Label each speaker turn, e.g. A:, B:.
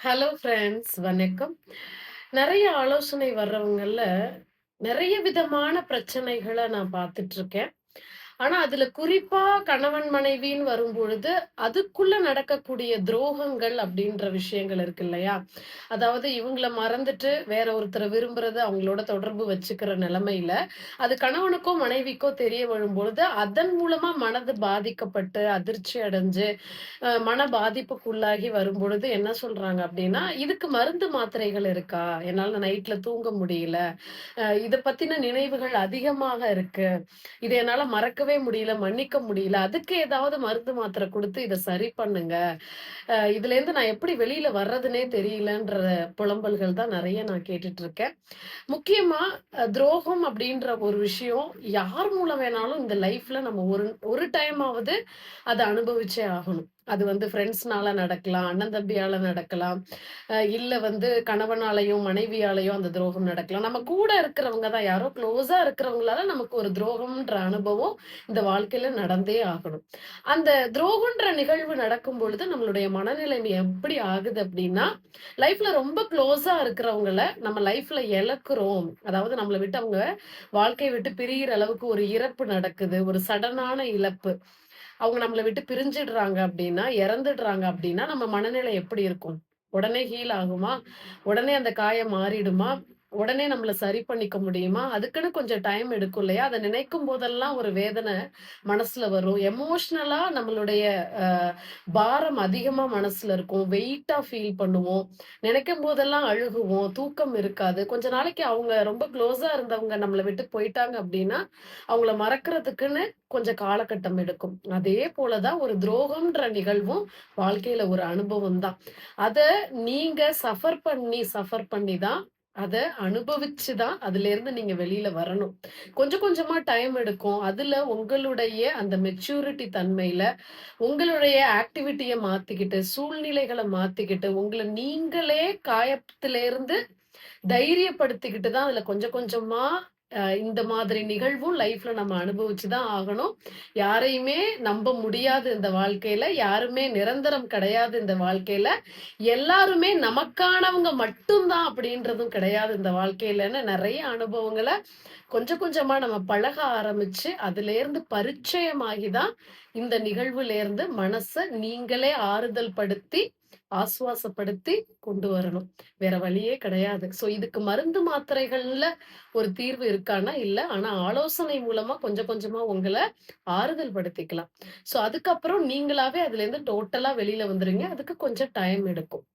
A: Hello friends, வணக்கம். நெறைய ஆலோசனை வர்றவங்கள்ல, நெறைய விதமான பிரச்சனைகள நான் பார்த்துட்டுருக்கேன். ஆனா, அதுல குறிப்பா கணவன், மனைவின்னு வரும்பொழுது, அதுக்குள்ள நடக்கக்கூடிய துரோகங்கள் அப்படின்ற விஷயங்கள் இருக்கு இல்லையா? அதாவது இவங்கள மறந்துட்டு வேற ஒருத்தர விரும்புறது, அவங்களோட தொடர்பு வச்சுக்கிற நிலைமையில, அது கணவனுக்கோ, மனைவிக்கோ தெரிய வரும்பொழுது, அதன் மூலமா மனது பாதிக்கப்பட்டு, அதிர்ச்சி அடைஞ்சு, மன பாதிப்புக்குள்ளாகி வரும்பொழுது என்ன சொல்றாங்க அப்டின்னா, "இதுக்கு மருந்து மாத்திரைகள் இருக்கா? என்னால நைட்ல தூங்க முடியல. இத பத்தின நினைவுகள் அதிகமாக இருக்கு. இத என்னால மறக்கவே முடியல, மன்னிக்க முடியல. அதுக்கு ஏதாவது மருந்து மாத்திரை குடுத்து இத சரி பண்ணுங்க. இதுலேருந்து நான் எப்படி வெளியில வர்றதுன்னே தெரியலன்ற" புலம்பல்கள் தான் நெறைய நான் கேட்டுட்டு இருக்கேன். முக்கியமா துரோகம் அப்டின்ற ஒரு விஷயம் யார் மூலம் வேணாலும் இந்த லைஃப்ல நம்ம ஒரு ஒரு டைமாவது அத அனுபவிச்சே ஆகணும். அது வந்து ஃப்ரெண்ட்ஸ்னால நடக்கலாம், அண்ணன் தம்பியால நடக்கலாம், இல்ல வந்து கணவனாலயும், மனைவியாலயும் அந்த துரோகம் நடக்கலாம். நம்ம கூட இருக்கிறவங்க தான் யாரோ க்ளோஸா இருக்கிறவங்களால நமக்கு ஒரு துரோகம்ன்ற அனுபவம் இந்த வாழ்க்கையில நடந்தே ஆகணும். அந்த துரோகம்ன்ற நிகழ்வு நடக்கும் பொழுது நம்மளுடைய மனநிலைமை எப்படி ஆகுது அப்படின்னா, லைஃப்ல ரொம்ப க்ளோஸா இருக்கிறவங்கள நம்ம லைஃப்ல இழக்கிறோம். அதாவது நம்மள விட்டு அவங்க வாழ்க்கைய விட்டு பிரியிற அளவுக்கு ஒரு இறப்பு நடக்குது. ஒரு சடனான இழப்பு. அவங்க நம்மள விட்டு பிரிஞ்சிடுறாங்க அப்டின்னா, இறந்துடுறாங்க அப்டின்னா, நம்ம மனநிலை எப்படி இருக்கும்? உடனே ஹீல் ஆகுமா? உடனே அந்த காயம் மாறிடுமா? உடனே நம்மள சரி பண்ணிக்க முடியுமா? அதுக்குன்னு கொஞ்சம் டைம் எடுக்கும் இல்லையா? அத நினைக்கும் போதெல்லாம் ஒரு வேதனை மனசுல வரும். எமோஷனலா நம்மளுடைய அ பாரம் அதிகமா மனசுல இருக்கும். வெயிட்டா ஃபீல் பண்ணுவோம். நினைக்கும் போதெல்லாம் அழுகுவோம். தூக்கம் இருக்காது. கொஞ்ச நாளைக்கு அவங்க ரொம்ப க்ளோஸா இருந்தவங்க நம்மள விட்டு போயிட்டாங்க அப்டின்னா, அவங்கள மறக்கிறதுக்குன்னு கொஞ்சம் காலகட்டம் எடுக்கும். அதே போல தான் ஒரு துரோகம்ன்ற நிகழ்வும் வாழ்க்கையில ஒரு அனுபவம் தான். அத நீங்க சஃபர் பண்ணி தான் அத அனுபவிச்சு தான் அதிலேருந்து நீங்க வெளியில வரணும். கொஞ்சம் கொஞ்சமா டைம் எடுக்கும். அதுல உங்களுடைய அந்த மெச்சூரிட்டி தன்மையில உங்களுடைய ஆக்டிவிட்டிய மாத்திக்கிட்டு, சூழ்நிலைகள மாத்திக்கிட்டு, உங்கள நீங்களே காயத்திலேருந்து தைரியப்படுத்திக்கிட்டு தான் அதுல கொஞ்சம் கொஞ்சமா இந்த மாதிரி நிகழ்வும் லைஃப்ல நம்ம அனுபவிச்சு தான் ஆகணும். யாரையுமே நம்ப முடியாது இந்த வாழ்க்கையில. யாருமே நிரந்தரம் கிடையாது இந்த வாழ்க்கையில. எல்லாருமே நமக்கானவங்க மட்டும் தான் அப்படின்றதும் கிடையாது இந்த வாழ்க்கையிலன்னு நெறைய அனுபவங்கள கொஞ்சம் கொஞ்சமா நம்ம பழக ஆரம்பிச்சு, அதிலேருந்து பரிச்சயமாகி தான் இந்த நிகழ்வுலேருந்து மனச நீங்களே ஆறுதல் படுத்தி, ஆசுவாசப்படுத்தி கொண்டு வரணும். வேற வழியே கிடையாது. இதுக்கு மருந்து மாத்திரைகள்ல ஒரு தீர்வு இருக்கான்னா, இல்ல. ஆனா ஆலோசனை மூலமா கொஞ்சம் கொஞ்சமா உங்கள ஆறுதல் படுத்திக்கலாம். அதுக்கப்புறம் நீங்களாவே அதுலேருந்து டோட்டலா வெளில வந்துருவீங்க. அதுக்கு கொஞ்சம் டைம் எடுக்கும்.